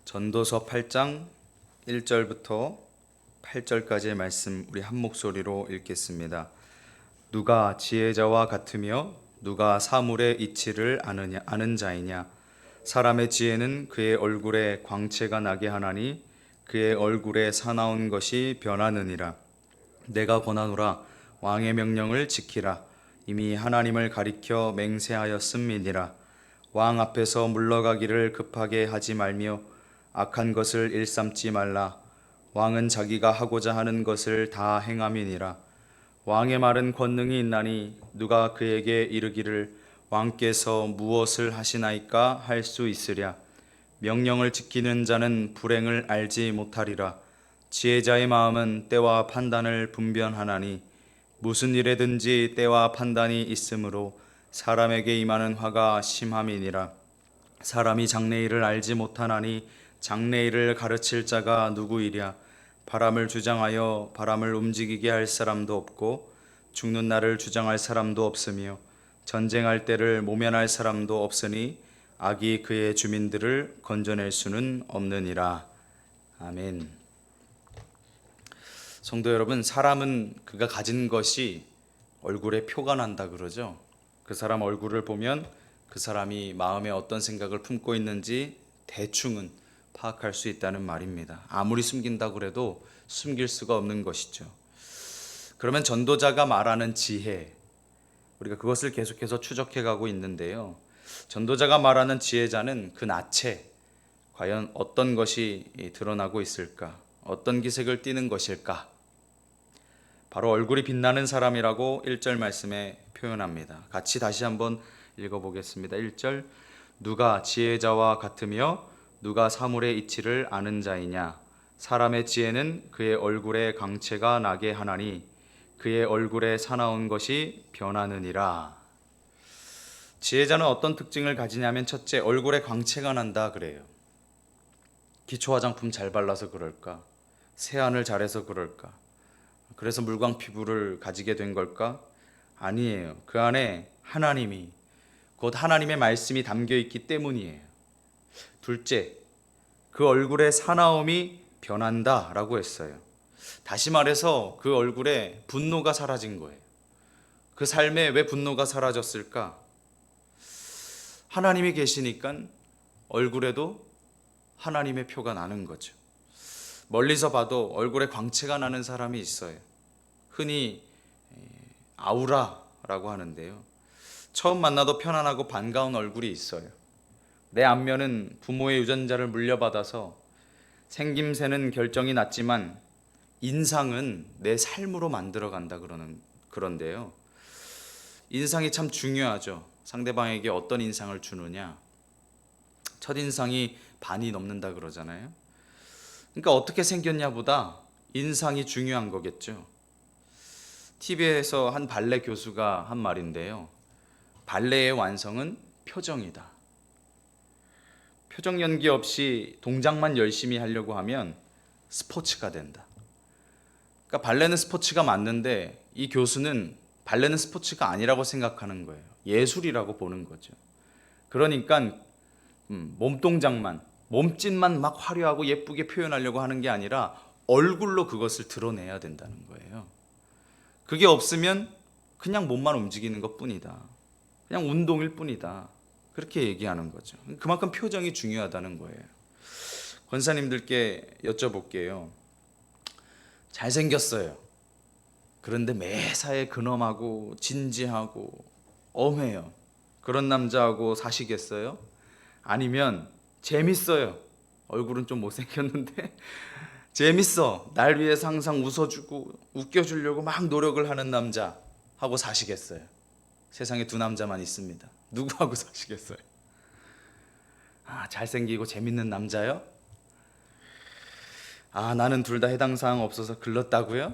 전도서 8장 1절부터 8절까지의 말씀 우리 한 목소리로 읽겠습니다. 누가 지혜자와 같으며 누가 사물의 이치를 아는 자이냐. 사람의 지혜는 그의 얼굴에 광채가 나게 하나니 그의 얼굴에 사나운 것이 변하느니라. 내가 권하노라. 왕의 명령을 지키라. 이미 하나님을 가리켜 맹세하였음이니라. 왕 앞에서 물러가기를 급하게 하지 말며 악한 것을 일삼지 말라. 왕은 자기가 하고자 하는 것을 다 행함이니라. 왕의 말은 권능이 있나니 누가 그에게 이르기를 왕께서 무엇을 하시나이까 할 수 있으랴. 명령을 지키는 자는 불행을 알지 못하리라. 지혜자의 마음은 때와 판단을 분별하나니 무슨 일에든지 때와 판단이 있으므로 사람에게 임하는 화가 심함이니라. 사람이 장래일을 알지 못하나니 장래일을 가르칠 자가 누구이랴. 바람을 주장하여 바람을 움직이게 할 사람도 없고 죽는 날을 주장할 사람도 없으며 전쟁할 때를 모면할 사람도 없으니 악이 그의 주민들을 건져낼 수는 없느니라. 아멘. 성도 여러분, 사람은 그가 가진 것이 얼굴에 표가 난다 그러죠. 그 사람 얼굴을 보면 그 사람이 마음에 어떤 생각을 품고 있는지 대충은 파악할 수 있다는 말입니다. 아무리 숨긴다고 해도 숨길 수가 없는 것이죠. 그러면 전도자가 말하는 지혜, 우리가 그것을 계속해서 추적해 가고 있는데요. 전도자가 말하는 지혜자는 그 낯에 과연 어떤 것이 드러나고 있을까? 어떤 기색을 띠는 것일까? 바로 얼굴이 빛나는 사람이라고 1절 말씀에 표현합니다. 같이 다시 한번 읽어보겠습니다. 1절, 누가 지혜자와 같으며 누가 사물의 이치를 아는 자이냐. 사람의 지혜는 그의 얼굴에 광채가 나게 하나니 그의 얼굴에 사나운 것이 변하느니라. 지혜자는 어떤 특징을 가지냐면 첫째, 얼굴에 광채가 난다 그래요. 기초 화장품 잘 발라서 그럴까? 세안을 잘해서 그럴까? 그래서 물광 피부를 가지게 된 걸까? 아니에요. 그 안에 하나님이, 곧 하나님의 말씀이 담겨 있기 때문이에요. 둘째, 그 얼굴의 사나움이 변한다 라고 했어요. 다시 말해서 그 얼굴에 분노가 사라진 거예요. 그 삶에 왜 분노가 사라졌을까? 하나님이 계시니까 얼굴에도 하나님의 표가 나는 거죠. 멀리서 봐도 얼굴에 광채가 나는 사람이 있어요. 흔히 아우라라고 하는데요. 처음 만나도 편안하고 반가운 얼굴이 있어요. 내 안면은 부모의 유전자를 물려받아서 생김새는 결정이 났지만 인상은 내 삶으로 만들어간다 그런데요. 인상이 참 중요하죠. 상대방에게 어떤 인상을 주느냐. 첫인상이 반이 넘는다 그러잖아요. 그러니까 어떻게 생겼냐보다 인상이 중요한 거겠죠. TV에서 한 발레 교수가 한 말인데요. 발레의 완성은 표정이다. 표정 연기 없이 동작만 열심히 하려고 하면 스포츠가 된다. 그러니까 발레는 스포츠가 맞는데 이 교수는 발레는 스포츠가 아니라고 생각하는 거예요. 예술이라고 보는 거죠. 그러니까 몸동작만, 몸짓만 막 화려하고 예쁘게 표현하려고 하는 게 아니라 얼굴로 그것을 드러내야 된다는 거예요. 그게 없으면 그냥 몸만 움직이는 것뿐이다. 그냥 운동일 뿐이다. 그렇게 얘기하는 거죠. 그만큼 표정이 중요하다는 거예요. 권사님들께 여쭤볼게요. 잘생겼어요. 그런데 매사에 근엄하고 진지하고 엄해요. 그런 남자하고 사시겠어요? 아니면 재밌어요. 얼굴은 좀 못생겼는데 재밌어. 날 위해서 항상 웃어주고 웃겨주려고 막 노력을 하는 남자하고 사시겠어요? 세상에 두 남자만 있습니다. 누구하고 사시겠어요? 잘생기고 재밌는 남자요? 나는 둘 다 해당 사항 없어서 글렀다고요?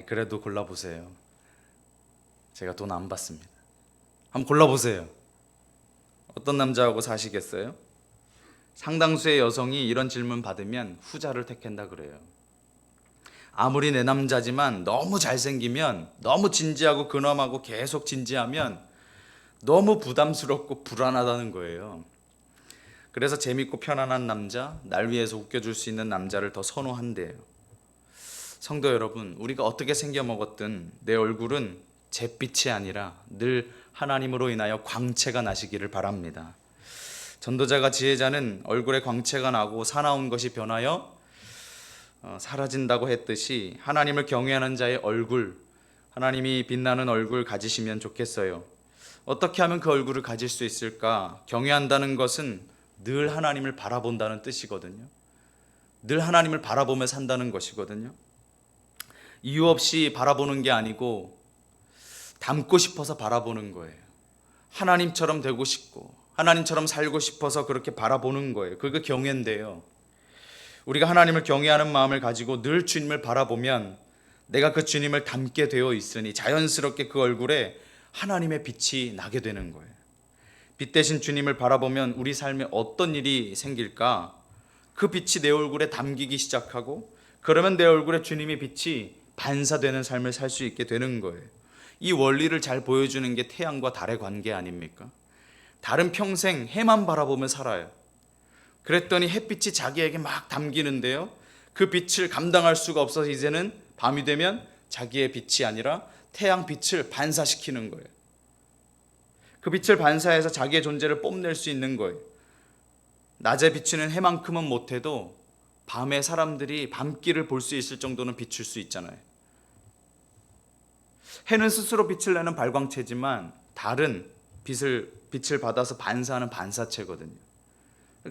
그래도 골라보세요. 제가 돈 안 받습니다. 한번 골라보세요. 어떤 남자하고 사시겠어요? 상당수의 여성이 이런 질문 받으면 후자를 택한다 그래요. 아무리 내 남자지만 너무 잘생기면, 너무 진지하고 근엄하고 계속 진지하면 너무 부담스럽고 불안하다는 거예요. 그래서 재밌고 편안한 남자, 날 위해서 웃겨줄 수 있는 남자를 더 선호한대요. 성도 여러분, 우리가 어떻게 생겨먹었든 내 얼굴은 잿빛이 아니라 늘 하나님으로 인하여 광채가 나시기를 바랍니다. 전도자가 지혜자는 얼굴에 광채가 나고 사나운 것이 변하여 사라진다고 했듯이 하나님을 경외하는 자의 얼굴, 하나님이 빛나는 얼굴 가지시면 좋겠어요. 어떻게 하면 그 얼굴을 가질 수 있을까? 경외한다는 것은 늘 하나님을 바라본다는 뜻이거든요. 늘 하나님을 바라보며 산다는 것이거든요. 이유 없이 바라보는 게 아니고 닮고 싶어서 바라보는 거예요. 하나님처럼 되고 싶고 하나님처럼 살고 싶어서 그렇게 바라보는 거예요. 그게 경외인데요. 우리가 하나님을 경외하는 마음을 가지고 늘 주님을 바라보면 내가 그 주님을 닮게 되어 있으니 자연스럽게 그 얼굴에 하나님의 빛이 나게 되는 거예요. 빛 대신 주님을 바라보면 우리 삶에 어떤 일이 생길까? 그 빛이 내 얼굴에 담기기 시작하고 그러면 내 얼굴에 주님의 빛이 반사되는 삶을 살 수 있게 되는 거예요. 이 원리를 잘 보여주는 게 태양과 달의 관계 아닙니까? 달은 평생 해만 바라보며 살아요. 그랬더니 햇빛이 자기에게 막 담기는데요. 그 빛을 감당할 수가 없어서 이제는 밤이 되면 자기의 빛이 아니라 태양 빛을 반사시키는 거예요. 그 빛을 반사해서 자기의 존재를 뽐낼 수 있는 거예요. 낮에 비추는 해만큼은 못해도 밤에 사람들이 밤길을 볼 수 있을 정도는 비출 수 있잖아요. 해는 스스로 빛을 내는 발광체지만 달은 빛을 받아서 반사하는 반사체거든요.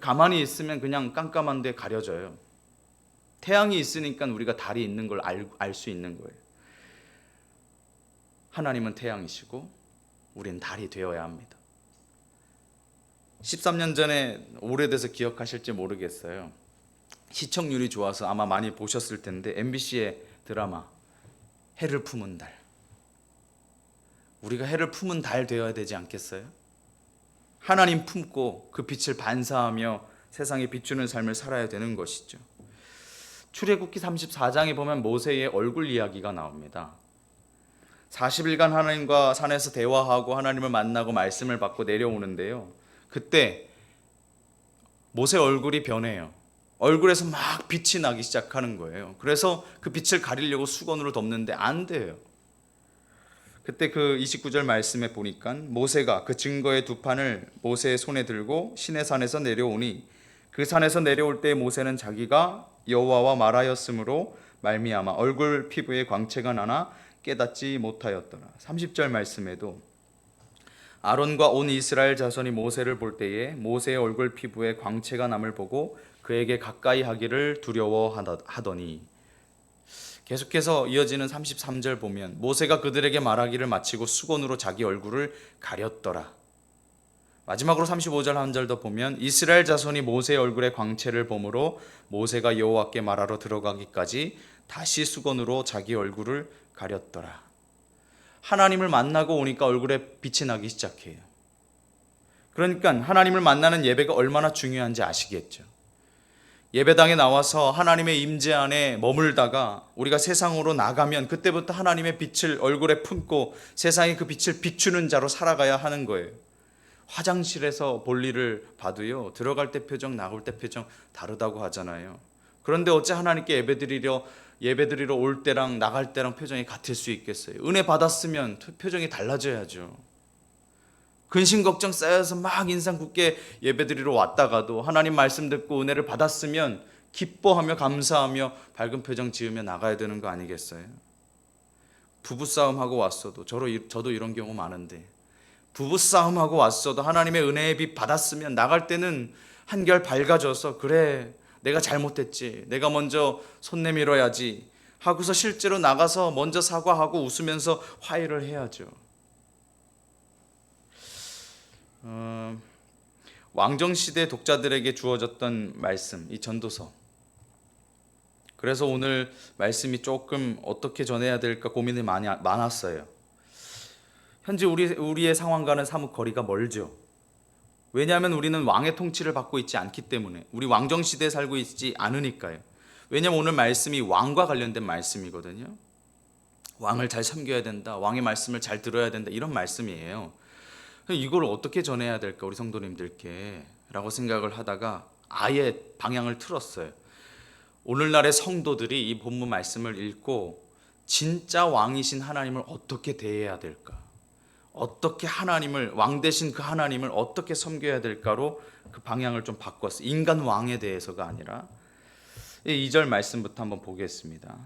가만히 있으면 그냥 깜깜한데 가려져요. 태양이 있으니까 우리가 달이 있는 걸 알 수 있는 거예요. 하나님은 태양이시고 우리는 달이 되어야 합니다. 13년 전에 오래돼서 기억하실지 모르겠어요. 시청률이 좋아서 아마 많이 보셨을 텐데 MBC의 드라마 해를 품은 달. 우리가 해를 품은 달 되어야 되지 않겠어요? 하나님 품고 그 빛을 반사하며 세상에 비추는 삶을 살아야 되는 것이죠. 출애굽기 34장에 보면 모세의 얼굴 이야기가 나옵니다. 40일간 하나님과 산에서 대화하고 하나님을 만나고 말씀을 받고 내려오는데요. 그때 모세 얼굴이 변해요. 얼굴에서 막 빛이 나기 시작하는 거예요. 그래서 그 빛을 가리려고 수건으로 덮는데 안 돼요. 그때 그 29절 말씀에 보니까 모세가 그 증거의 두 판을 모세의 손에 들고 시내산에서 내려오니 그 산에서 내려올 때 모세는 자기가 여호와와 말하였으므로 말미암아 얼굴 피부에 광채가 나나 깨닫지 못하였더라. 30절 말씀에도 아론과 온 이스라엘 자손이 모세를 볼 때에 모세의 얼굴 피부에 광채가 남을 보고 그에게 가까이 하기를 두려워하더니 계속해서 이어지는 33절 보면 모세가 그들에게 말하기를 마치고 수건으로 자기 얼굴을 가렸더라. 마지막으로 35절 한 절 더 보면 이스라엘 자손이 모세의 얼굴에 광채를 보므로 모세가 여호와께 말하러 들어가기까지 다시 수건으로 자기 얼굴을 가렸더라. 하나님을 만나고 오니까 얼굴에 빛이 나기 시작해요. 그러니까 하나님을 만나는 예배가 얼마나 중요한지 아시겠죠. 예배당에 나와서 하나님의 임재 안에 머물다가 우리가 세상으로 나가면 그때부터 하나님의 빛을 얼굴에 품고 세상에 그 빛을 비추는 자로 살아가야 하는 거예요. 화장실에서 볼일을 봐도요, 들어갈 때 표정 나올 때 표정 다르다고 하잖아요. 그런데 어째 하나님께 예배드리러 올 때랑 나갈 때랑 표정이 같을 수 있겠어요? 은혜 받았으면 표정이 달라져야죠. 근심 걱정 쌓여서 막 인상 굳게 예배드리러 왔다가도 하나님 말씀 듣고 은혜를 받았으면 기뻐하며 감사하며 밝은 표정 지으며 나가야 되는 거 아니겠어요? 부부싸움하고 왔어도 저도 이런 경우 많은데 부부싸움하고 왔어도 하나님의 은혜의 빛 받았으면 나갈 때는 한결 밝아져서 그래 내가 잘못했지 내가 먼저 손 내밀어야지 하고서 실제로 나가서 먼저 사과하고 웃으면서 화해를 해야죠. 왕정시대 독자들에게 주어졌던 말씀, 이 전도서. 그래서 오늘 말씀이 조금 어떻게 전해야 될까 고민이 많았어요. 현재 우리의 상황과는 사뭇 거리가 멀죠. 왜냐하면 우리는 왕의 통치를 받고 있지 않기 때문에, 우리 왕정시대에 살고 있지 않으니까요. 왜냐하면 오늘 말씀이 왕과 관련된 말씀이거든요. 왕을 잘 섬겨야 된다, 왕의 말씀을 잘 들어야 된다, 이런 말씀이에요. 이걸 어떻게 전해야 될까 우리 성도님들께. 라고 생각을 하다가 아예 방향을 틀었어요. 오늘날의 성도들이 이 본문 말씀을 읽고 진짜 왕이신 하나님을 어떻게 대해야 될까? 어떻게 하나님을, 왕 되신 그 하나님을 어떻게 섬겨야 될까로 그 방향을 좀 바꿨어요. 인간 왕에 대해서가 아니라. 2절 말씀부터 한번 보겠습니다.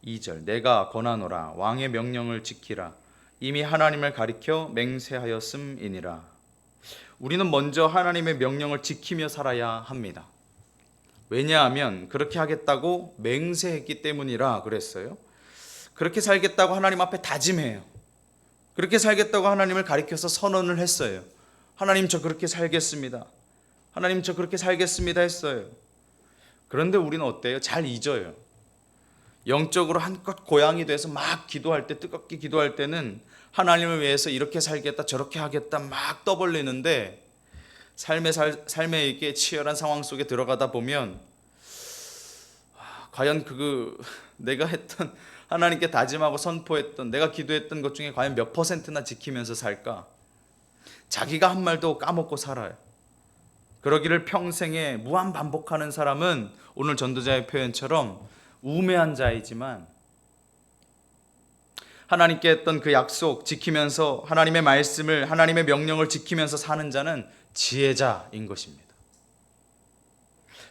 2절, 내가 권하노라 왕의 명령을 지키라 이미 하나님을 가리켜 맹세하였음이니라. 우리는 먼저 하나님의 명령을 지키며 살아야 합니다. 왜냐하면 그렇게 하겠다고 맹세했기 때문이라 그랬어요. 그렇게 살겠다고 하나님 앞에 다짐해요. 그렇게 살겠다고 하나님을 가리켜서 선언을 했어요. 하나님 저 그렇게 살겠습니다. 하나님 저 그렇게 살겠습니다 했어요. 그런데 우리는 어때요? 잘 잊어요. 영적으로 한껏 고향이 돼서 막 기도할 때, 뜨겁게 기도할 때는 하나님을 위해서 이렇게 살겠다 저렇게 하겠다 막 떠벌리는데 삶의 이게 치열한 상황 속에 들어가다 보면 과연 내가 했던, 하나님께 다짐하고 선포했던, 내가 기도했던 것 중에 과연 몇 %나 지키면서 살까? 자기가 한 말도 까먹고 살아요. 그러기를 평생에 무한 반복하는 사람은 오늘 전도자의 표현처럼 우매한 자이지만, 하나님께 했던 그 약속 지키면서 하나님의 말씀을, 하나님의 명령을 지키면서 사는 자는 지혜자인 것입니다.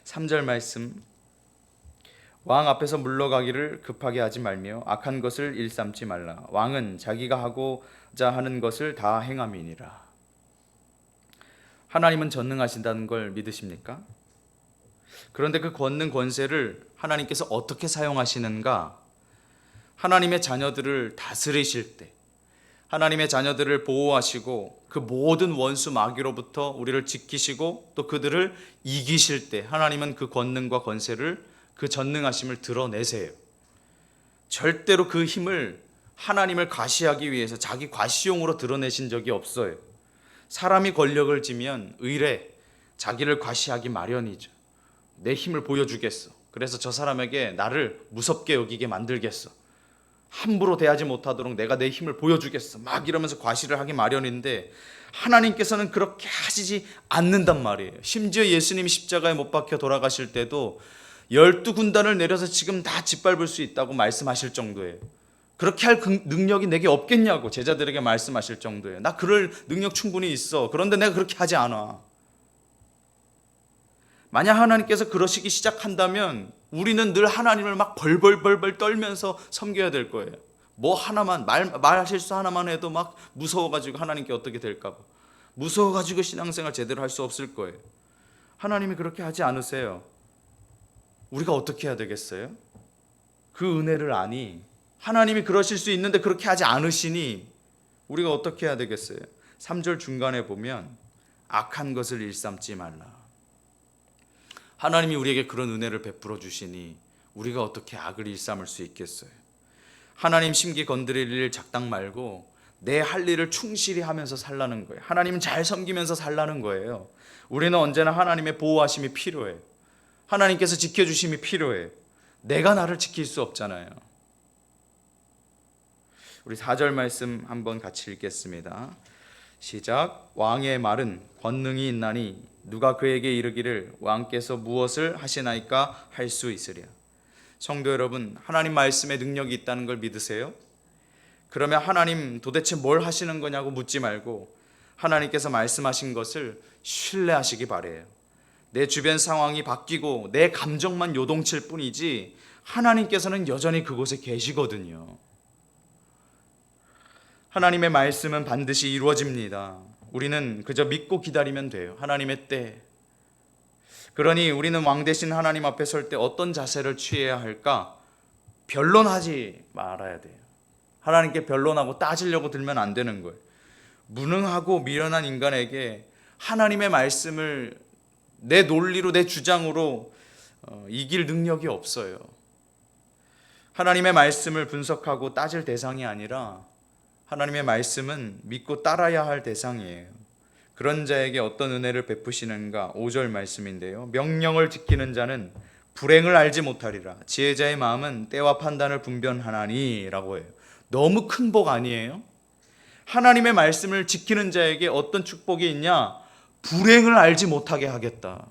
3절 말씀, 왕 앞에서 물러가기를 급하게 하지 말며 악한 것을 일삼지 말라. 왕은 자기가 하고자 하는 것을 다 행함이니라. 하나님은 전능하신다는 걸 믿으십니까? 그런데 그 권능 권세를 하나님께서 어떻게 사용하시는가? 하나님의 자녀들을 다스리실 때, 하나님의 자녀들을 보호하시고 그 모든 원수 마귀로부터 우리를 지키시고 또 그들을 이기실 때 하나님은 그 권능과 권세를, 그 전능하심을 드러내세요. 절대로 그 힘을 하나님을 과시하기 위해서 자기 과시용으로 드러내신 적이 없어요. 사람이 권력을 쥐면 의례 자기를 과시하기 마련이죠. 내 힘을 보여주겠어. 그래서 저 사람에게 나를 무섭게 여기게 만들겠어. 함부로 대하지 못하도록 내가 내 힘을 보여주겠어. 막 이러면서 과시를 하기 마련인데 하나님께서는 그렇게 하시지 않는단 말이에요. 심지어 예수님이 십자가에 못 박혀 돌아가실 때도 12군단을 내려서 지금 다 짓밟을 수 있다고 말씀하실 정도예요. 그렇게 할 능력이 내게 없겠냐고 제자들에게 말씀하실 정도예요. 나 그럴 능력 충분히 있어. 그런데 내가 그렇게 하지 않아. 만약 하나님께서 그러시기 시작한다면 우리는 늘 하나님을 막 벌벌벌벌 떨면서 섬겨야 될 거예요. 뭐 하나만 말 실수 하나만 해도 막 무서워가지고 하나님께 어떻게 될까 봐 무서워가지고 신앙생활 제대로 할 수 없을 거예요. 하나님이 그렇게 하지 않으세요. 우리가 어떻게 해야 되겠어요? 그 은혜를 아니, 하나님이 그러실 수 있는데 그렇게 하지 않으시니 우리가 어떻게 해야 되겠어요? 3절 중간에 보면 악한 것을 일삼지 말라. 하나님이 우리에게 그런 은혜를 베풀어 주시니 우리가 어떻게 악을 일삼을 수 있겠어요? 하나님 심기 건드릴 일 작당 말고 내 할 일을 충실히 하면서 살라는 거예요. 하나님 잘 섬기면서 살라는 거예요. 우리는 언제나 하나님의 보호하심이 필요해요. 하나님께서 지켜주심이 필요해요. 내가 나를 지킬 수 없잖아요. 우리 4절 말씀 한번 같이 읽겠습니다. 시작. 왕의 말은 권능이 있나니 누가 그에게 이르기를 왕께서 무엇을 하시나이까 할 수 있으랴. 성도 여러분, 하나님 말씀에 능력이 있다는 걸 믿으세요? 그러면 하나님 도대체 뭘 하시는 거냐고 묻지 말고 하나님께서 말씀하신 것을 신뢰하시기 바래요. 내 주변 상황이 바뀌고 내 감정만 요동칠 뿐이지 하나님께서는 여전히 그곳에 계시거든요. 하나님의 말씀은 반드시 이루어집니다. 우리는 그저 믿고 기다리면 돼요. 하나님의 때. 그러니 우리는 왕 되신 하나님 앞에 설 때 어떤 자세를 취해야 할까? 변론하지 말아야 돼요. 하나님께 변론하고 따지려고 들면 안 되는 거예요. 무능하고 미련한 인간에게 하나님의 말씀을 내 논리로, 내 주장으로 이길 능력이 없어요. 하나님의 말씀을 분석하고 따질 대상이 아니라 하나님의 말씀은 믿고 따라야 할 대상이에요. 그런 자에게 어떤 은혜를 베푸시는가? 5절 말씀인데요. 명령을 지키는 자는 불행을 알지 못하리라. 지혜자의 마음은 때와 판단을 분별하나니 라고 해요. 너무 큰 복 아니에요? 하나님의 말씀을 지키는 자에게 어떤 축복이 있냐? 불행을 알지 못하게 하겠다.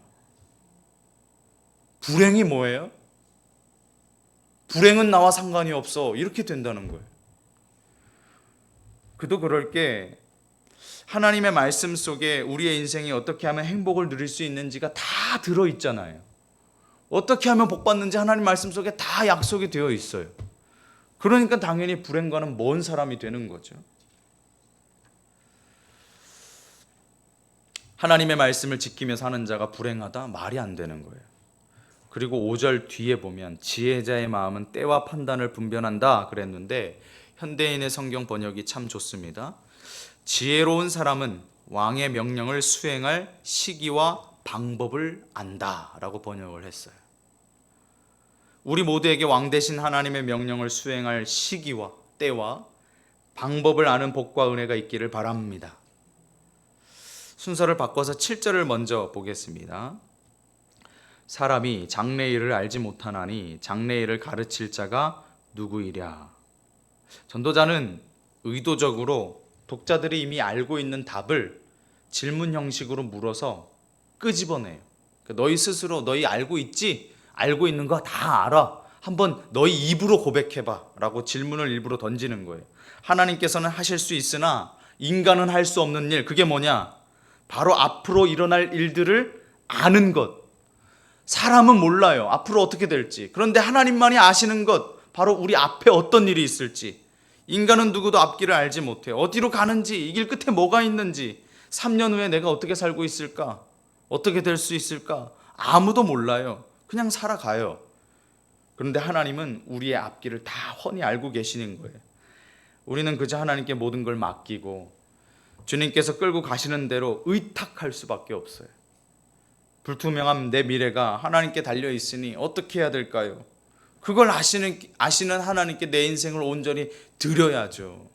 불행이 뭐예요? 불행은 나와 상관이 없어. 이렇게 된다는 거예요. 그도 그럴 게 하나님의 말씀 속에 우리의 인생이 어떻게 하면 행복을 누릴 수 있는지가 다 들어있잖아요. 어떻게 하면 복받는지 하나님 말씀 속에 다 약속이 되어 있어요. 그러니까 당연히 불행과는 먼 사람이 되는 거죠. 하나님의 말씀을 지키며 사는 자가 불행하다? 말이 안 되는 거예요. 그리고 5절 뒤에 보면 지혜자의 마음은 때와 판단을 분별한다 그랬는데 현대인의 성경 번역이 참 좋습니다. 지혜로운 사람은 왕의 명령을 수행할 시기와 방법을 안다 라고 번역을 했어요. 우리 모두에게 왕 대신 하나님의 명령을 수행할 시기와 때와 방법을 아는 복과 은혜가 있기를 바랍니다. 순서를 바꿔서 7절을 먼저 보겠습니다. 사람이 장래일을 알지 못하나니 장래일을 가르칠 자가 누구이랴. 전도자는 의도적으로 독자들이 이미 알고 있는 답을 질문 형식으로 물어서 끄집어내요. 너희 스스로 너희 알고 있지? 알고 있는 거 다 알아. 한번 너희 입으로 고백해봐 라고 질문을 일부러 던지는 거예요. 하나님께서는 하실 수 있으나 인간은 할 수 없는 일, 그게 뭐냐? 바로 앞으로 일어날 일들을 아는 것. 사람은 몰라요. 앞으로 어떻게 될지. 그런데 하나님만이 아시는 것, 바로 우리 앞에 어떤 일이 있을지. 인간은 누구도 앞길을 알지 못해요. 어디로 가는지, 이 길 끝에 뭐가 있는지, 3년 후에 내가 어떻게 살고 있을까? 어떻게 될 수 있을까? 아무도 몰라요. 그냥 살아가요. 그런데 하나님은 우리의 앞길을 다 훤히 알고 계시는 거예요. 우리는 그저 하나님께 모든 걸 맡기고 주님께서 끌고 가시는 대로 의탁할 수밖에 없어요. 불투명한 내 미래가 하나님께 달려 있으니 어떻게 해야 될까요? 그걸 아시는 하나님께 내 인생을 온전히 드려야죠.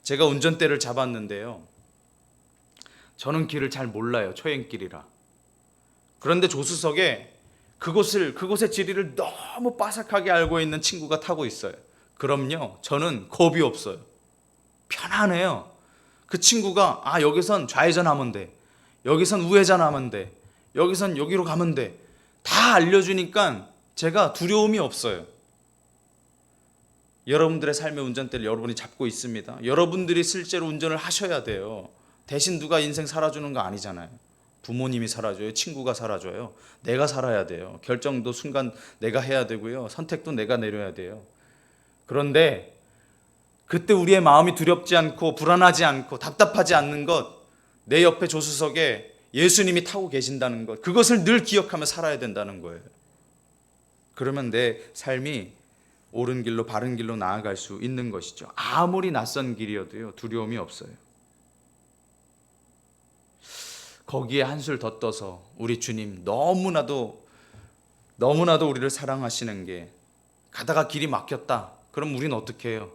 제가 운전대를 잡았는데요. 저는 길을 잘 몰라요. 초행길이라. 그런데 조수석에 그곳의 지리를 너무 빠삭하게 알고 있는 친구가 타고 있어요. 그럼요, 저는 겁이 없어요. 편안해요. 그 친구가 여기선 좌회전하면 돼. 여기선 우회전하면 돼. 여기선 여기로 가면 돼. 다 알려주니까 제가 두려움이 없어요. 여러분들의 삶의 운전대를 여러분이 잡고 있습니다. 여러분들이 실제로 운전을 하셔야 돼요. 대신 누가 인생 살아주는 거 아니잖아요. 부모님이 살아줘요. 친구가 살아줘요. 내가 살아야 돼요. 결정도 순간 내가 해야 되고요. 선택도 내가 내려야 돼요. 그런데 그때 우리의 마음이 두렵지 않고 불안하지 않고 답답하지 않는 것, 내 옆에 조수석에 예수님이 타고 계신다는 것, 그것을 늘 기억하며 살아야 된다는 거예요. 그러면 내 삶이 옳은 길로 바른 길로 나아갈 수 있는 것이죠. 아무리 낯선 길이어도요, 두려움이 없어요. 거기에 한술 더 떠서 우리 주님 너무나도 우리를 사랑하시는 게, 가다가 길이 막혔다. 그럼 우리는 어떻게 해요?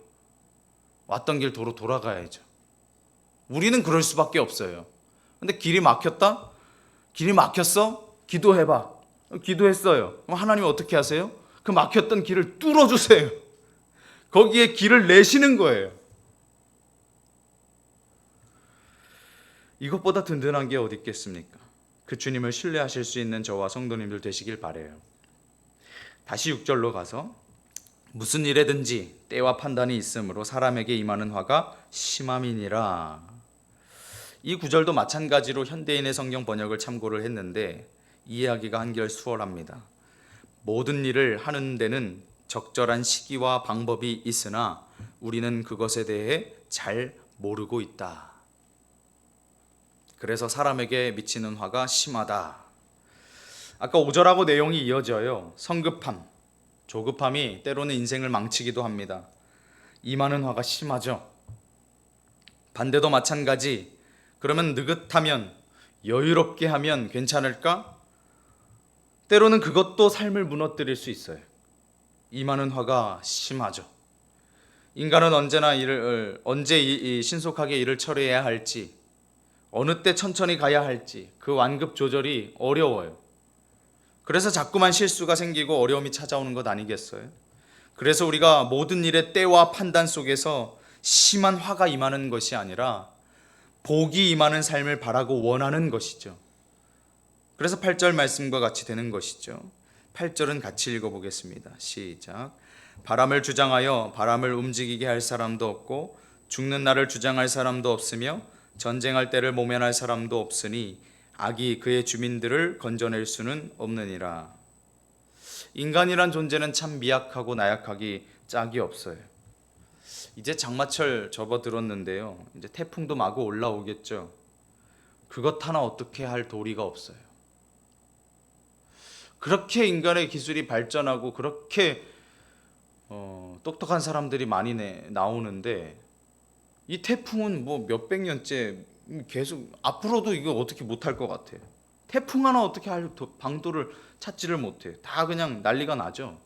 왔던 길 도로 돌아가야죠. 우리는 그럴 수밖에 없어요. 근데 길이 막혔다? 길이 막혔어? 기도해봐. 기도했어요. 그럼 하나님이 어떻게 하세요? 그 막혔던 길을 뚫어주세요. 거기에 길을 내시는 거예요. 이것보다 든든한 게 어디 있겠습니까? 그 주님을 신뢰하실 수 있는 저와 성도님들 되시길 바라요. 다시 6절로 가서 무슨 일에든지 때와 판단이 있으므로 사람에게 임하는 화가 심함이니라. 이 구절도 마찬가지로 현대인의 성경 번역을 참고를 했는데 이해하기가 한결 수월합니다. 모든 일을 하는 데는 적절한 시기와 방법이 있으나 우리는 그것에 대해 잘 모르고 있다. 그래서 사람에게 미치는 화가 심하다. 아까 5절하고 내용이 이어져요. 성급함, 조급함이 때로는 인생을 망치기도 합니다. 임하는 화가 심하죠. 반대도 마찬가지. 그러면 느긋하면, 여유롭게 하면 괜찮을까? 때로는 그것도 삶을 무너뜨릴 수 있어요. 임하는 화가 심하죠. 인간은 언제 신속하게 일을 처리해야 할지, 어느 때 천천히 가야 할지 그 완급 조절이 어려워요. 그래서 자꾸만 실수가 생기고 어려움이 찾아오는 것 아니겠어요? 그래서 우리가 모든 일의 때와 판단 속에서 심한 화가 임하는 것이 아니라 복이 임하는 삶을 바라고 원하는 것이죠. 그래서 8절 말씀과 같이 되는 것이죠. 8절은 같이 읽어보겠습니다. 시작. 바람을 주장하여 바람을 움직이게 할 사람도 없고 죽는 날을 주장할 사람도 없으며 전쟁할 때를 모면할 사람도 없으니 악이 그의 주민들을 건져낼 수는 없느니라. 인간이란 존재는 참 미약하고 나약하기 짝이 없어요. 이제 장마철 접어들었는데요. 이제 태풍도 마구 올라오겠죠. 그것 하나 어떻게 할 도리가 없어요. 그렇게 인간의 기술이 발전하고 그렇게 똑똑한 사람들이 많이 나오는데 이 태풍은 뭐 몇백 년째 계속 앞으로도 이거 어떻게 못할 것 같아요. 태풍 하나 어떻게 할 방도를 찾지를 못해요. 다 그냥 난리가 나죠.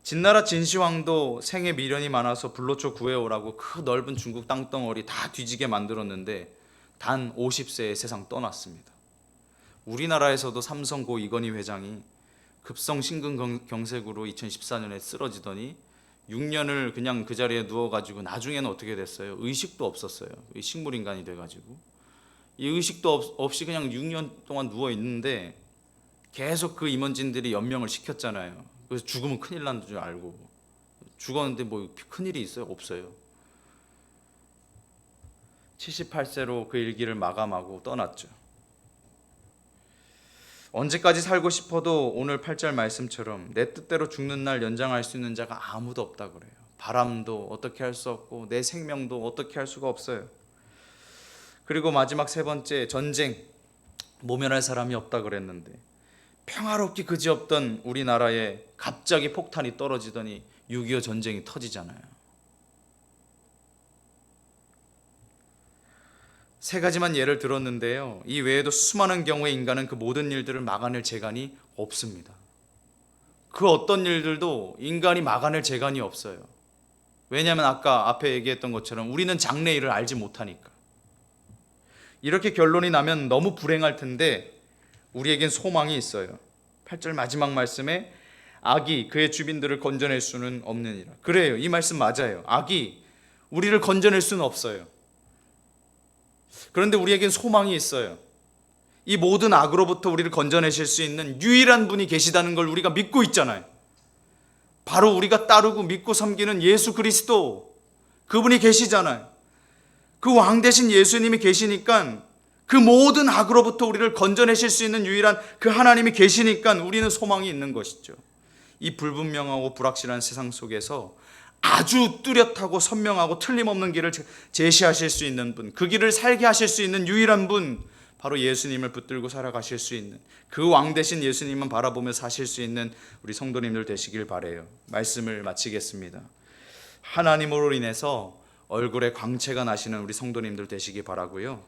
진나라 진시황도 생에 미련이 많아서 불로초 구해오라고 그 넓은 중국 땅덩어리 다 뒤지게 만들었는데 단 50세에 세상 떠났습니다. 우리나라에서도 삼성 고 이건희 회장이 급성 심근경색으로 2014년에 쓰러지더니 6년을 그냥 그 자리에 누워가지고 나중에는 어떻게 됐어요? 의식도 없었어요. 식물인간이 돼가지고 이 의식도 없이 그냥 6년 동안 누워 있는데 계속 그 임원진들이 연명을 시켰잖아요. 그래서 죽으면 큰일 나는 줄 알고 죽었는데 뭐 큰일이 있어요? 없어요. 78세로 그 일기를 마감하고 떠났죠. 언제까지 살고 싶어도 오늘 8절 말씀처럼 내 뜻대로 죽는 날 연장할 수 있는 자가 아무도 없다 그래요. 바람도 어떻게 할 수 없고 내 생명도 어떻게 할 수가 없어요. 그리고 마지막 세 번째, 전쟁 모면할 사람이 없다 그랬는데 평화롭기 그지없던 우리나라에 갑자기 폭탄이 떨어지더니 6.25 전쟁이 터지잖아요. 세 가지만 예를 들었는데요. 이 외에도 수많은 경우에 인간은 그 모든 일들을 막아낼 재간이 없습니다. 그 어떤 일들도 인간이 막아낼 재간이 없어요. 왜냐하면 아까 앞에 얘기했던 것처럼 우리는 장래일을 알지 못하니까. 이렇게 결론이 나면 너무 불행할 텐데 우리에겐 소망이 있어요. 8절 마지막 말씀에 악이 그의 주민들을 건져낼 수는 없느니라. 그래요. 이 말씀 맞아요. 악이 우리를 건져낼 수는 없어요. 그런데 우리에겐 소망이 있어요. 이 모든 악으로부터 우리를 건져내실 수 있는 유일한 분이 계시다는 걸 우리가 믿고 있잖아요. 바로 우리가 따르고 믿고 섬기는 예수 그리스도, 그분이 계시잖아요. 그 왕 대신 예수님이 계시니까 그 모든 악으로부터 우리를 건져내실 수 있는 유일한 그 하나님이 계시니까 우리는 소망이 있는 것이죠. 이 불분명하고 불확실한 세상 속에서 아주 뚜렷하고 선명하고 틀림없는 길을 제시하실 수 있는 분, 그 길을 살게 하실 수 있는 유일한 분, 바로 예수님을 붙들고 살아가실 수 있는 그 왕 대신 예수님만 바라보며 사실 수 있는 우리 성도님들 되시길 바라요. 말씀을 마치겠습니다. 하나님으로 인해서 얼굴에 광채가 나시는 우리 성도님들 되시기 바라고요.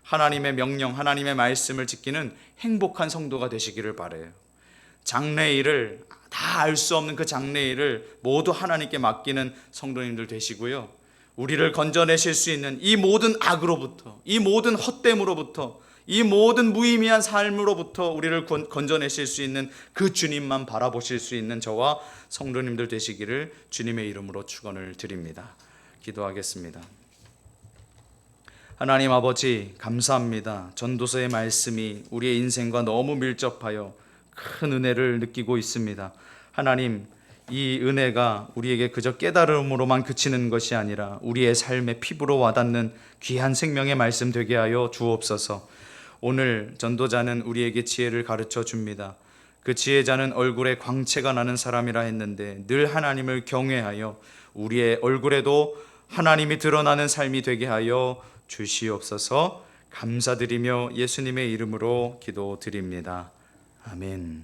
하나님의 명령, 하나님의 말씀을 지키는 행복한 성도가 되시기를 바라요. 장래일을 다 알 수 없는 그 장래일을 모두 하나님께 맡기는 성도님들 되시고요. 우리를 건져내실 수 있는 이 모든 악으로부터, 이 모든 헛됨으로부터, 이 모든 무의미한 삶으로부터 우리를 건져내실 수 있는 그 주님만 바라보실 수 있는 저와 성도님들 되시기를 주님의 이름으로 축원을 드립니다. 기도하겠습니다. 하나님 아버지, 감사합니다. 전도서의 말씀이 우리의 인생과 너무 밀접하여 큰 은혜를 느끼고 있습니다. 하나님, 이 은혜가 우리에게 그저 깨달음으로만 그치는 것이 아니라 우리의 삶의 피부로 와닿는 귀한 생명의 말씀 되게 하여 주옵소서. 오늘 전도자는 우리에게 지혜를 가르쳐 줍니다. 그 지혜자는 얼굴에 광채가 나는 사람이라 했는데 늘 하나님을 경외하여 우리의 얼굴에도 하나님이 드러나는 삶이 되게 하여 주시옵소서. 감사드리며 예수님의 이름으로 기도드립니다. 아멘.